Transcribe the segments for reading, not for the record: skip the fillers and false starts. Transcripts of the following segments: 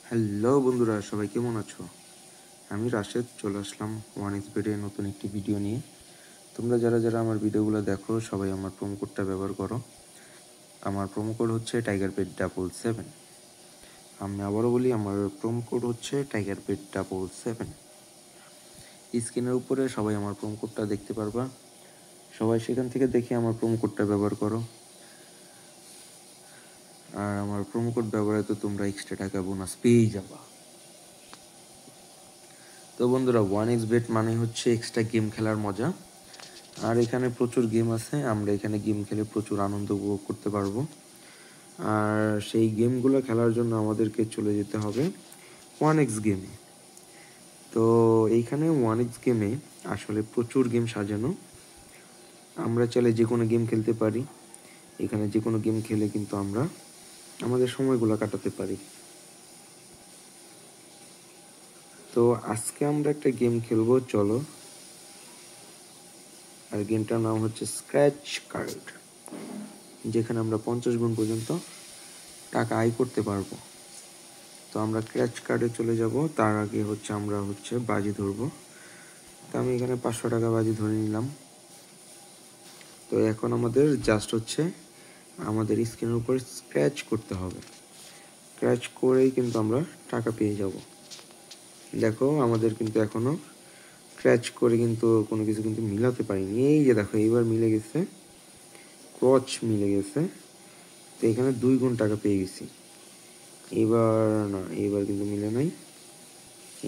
Hello বন্ধুরা, সবাই কেমন আছো? আমি রাশেদ চলে আসলাম ওয়ান এক্সবেডের নতুন একটি ভিডিও নিয়ে। তোমরা যারা যারা আমার ভিডিওগুলো দেখো সবাই আমার প্রোমো কোডটা ব্যবহার করো। আমার প্রোমো কোড হচ্ছে TigerBet777। আমি আবারও বলি, আমার প্রোমো কোড হচ্ছে TigerBet777। স্ক্রিনের উপরে সবাই আমার প্রোমো কোডটা দেখতে পারবা। সবাই সেখান থেকে দেখে আমার প্রোমো কোডটা ব্যবহার করো। আর আমার প্রোমো কোড ব্যবহারে তো তোমরা এক্সট্রা টাকা বোনাস পেয়েই যাবা। তো বন্ধুরা, ওয়ান এক্স বেট মানে হচ্ছে এক্সট্রা গেম খেলার মজা। আর এখানে প্রচুর গেম আছে, আমরা এখানে গেম খেলে প্রচুর আনন্দ উপভোগ করতে পারবো। আর সেই গেমগুলো খেলার জন্য আমাদেরকে চলে যেতে হবে ওয়ান এক্স গেমে। তো এইখানে ওয়ান এক্স গেমে আসলে প্রচুর গেম সাজানো। আমরা চাইলে যে কোনো গেম খেলতে পারি। এখানে যে কোনো গেম খেলে কিন্তু আমরা আমাদের সময়গুলো কাটাতে পারি। তো আজকে আমরা একটা গেম খেলবো, চলো। আর গেমটার নাম হচ্ছে স্ক্র্যাচ কার্ড, যেখানে আমরা 50 গুণ পর্যন্ত টাকা আয় করতে পারবো। তো আমরা স্ক্র্যাচ কার্ডে চলে যাব। তার আগে আমরা বাজি ধরবো। তো আমি এখানে 500 টাকা বাজি ধরে নিলাম। তো এখন আমাদের জাস্ট আমাদের স্ক্রিনের উপর স্ক্র্যাচ করতে হবে। স্ক্র্যাচ করেই কিন্তু আমরা টাকা পেয়ে যাব। দেখো, আমাদের কিন্তু এখনো স্ক্র্যাচ করে কিন্তু কোনো কিছু কিন্তু মিলাতে পারিনি। এই যে দেখো, এইবার মিলে গেছে, ক্রচ মিলে গেছে। তো এখানে 2 গুণ টাকা পেয়ে গেছি। এবার না, এবার কিন্তু মিলে নাই,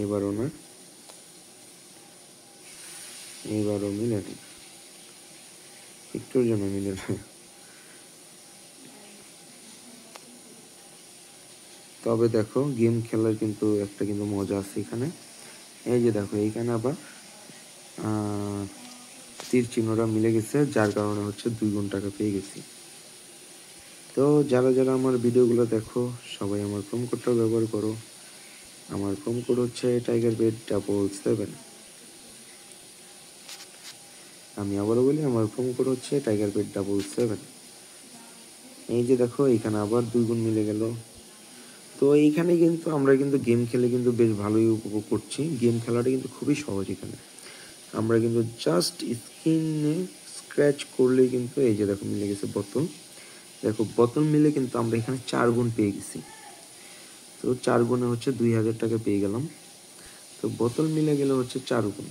এবারও না, এবারও মিলে নেই, একটুর জন্য মিলে না। তবে দেখো, গেম খেলার কিন্তু একটা মজা আছে এখানে। এই যে দেখো, এইখানে আবার তীর চিহ্নটা মিলে গেছে, যার কারণে 2 গুণ টাকা পেয়ে গেছি। তো যারা যারা আমার ভিডিওগুলো দেখো সবাই আমার প্রোমো কোডটা ব্যবহার করো। আমার প্রোমো কোড হচ্ছে TigerBet777। আমি আবারও বলি, আমার প্রোমো কোড হচ্ছে TigerBet777। এই যে দেখো, এখানে আবার 2 গুণ মিলে গেল। তো এইখানে কিন্তু আমরা গেম খেলে কিন্তু বেশ ভালোই উপভোগ করছি। গেম খেলাটা কিন্তু খুবই সহজ। এখানে আমরা কিন্তু জাস্ট স্ক্রিনে স্ক্র্যাচ করলেই কিন্তু এই যে দেখো মিলে গেছে বোতল। দেখো, বোতল মিলে কিন্তু আমরা এখানে 4 গুণ পেয়ে গেছি। তো 4 গুণে 2000 টাকা পেয়ে গেলাম। তো বোতল মিলে গেলে 4 গুণ।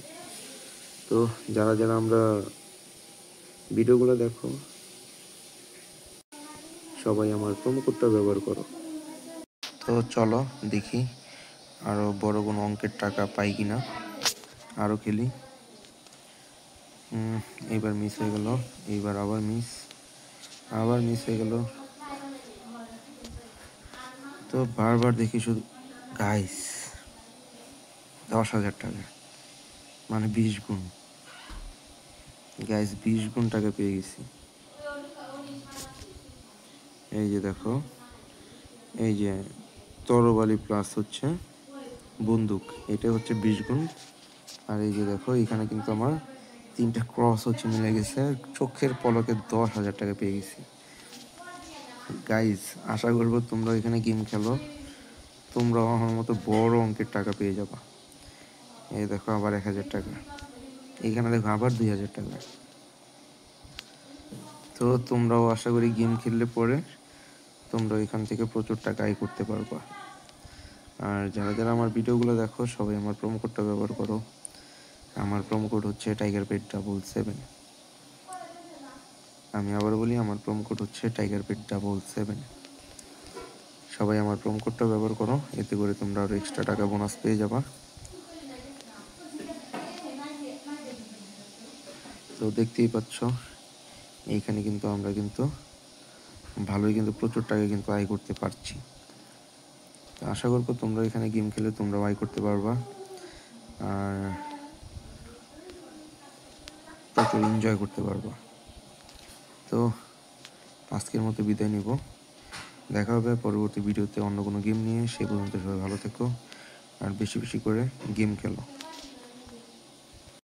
তো যারা যারা আমরা ভিডিওগুলো দেখো সবাই আমার প্রোমো কোডটা ব্যবহার করো। তো চলো দেখি আরও বড় কোনো অঙ্কের টাকা পাই কিনা, আরও খেলি। এইবার মিস হয়ে গেল, এইবার আবার মিস হয়ে গেল। তো বারবার দেখি শুধু গাইস 10,000 টাকা, মানে 20 গুণ। গাইস 20 গুণ টাকা পেয়ে গেছি। এই যে দেখো, এই যে তরবারি প্লাস বন্দুক, এটা 20 গুণ। আর এই যে দেখো, এখানে কিন্তু আমার 3টা ক্রস মিলে গেছে, চোখের পলকে 10,000 টাকা পেয়ে গেছি। গাইজ, আশা করবো তোমরা এখানে গেম খেলো, তোমরাও আমার মতো বড় অঙ্কের টাকা পেয়ে যাবা। এই দেখো, আবার 1,000 টাকা, এখানে দেখো আবার 2,000 টাকা। তো তোমরাও আশা করি গেম খেললে পরে তোমরা এখান থেকে প্রচুর টাকা আয় করতে পারবা। আর যারা যারা আমার ভিডিওগুলো দেখো সবাই আমার প্রোমো কোডটা ব্যবহার করো। আমার প্রোমো কোড হচ্ছে TigerBet777। আমি আবার বলি, আমার প্রোমো কোড হচ্ছে TigerBet777। সবাই আমার প্রোমো কোডটা ব্যবহার করো, এতে করে তোমরা আরও এক্সট্রা টাকা বোনাস পেয়ে যাবা। তো দেখতেই পাচ্ছ, এইখানে কিন্তু আমরা ভালোই প্রচুর টাকা আয় করতে পারছি। তো আশা করবো তোমরা এখানে গেম খেলে তোমরাও আয় করতে পারবা আর প্রচুর এনজয় করতে পারবা। তো আজকের মতো বিদায় নিব, দেখা হবে পরবর্তী ভিডিওতে অন্য কোনো গেম নিয়ে। সে পর্যন্ত সবাই ভালো থেকো আর বেশি বেশি করে গেম খেলো।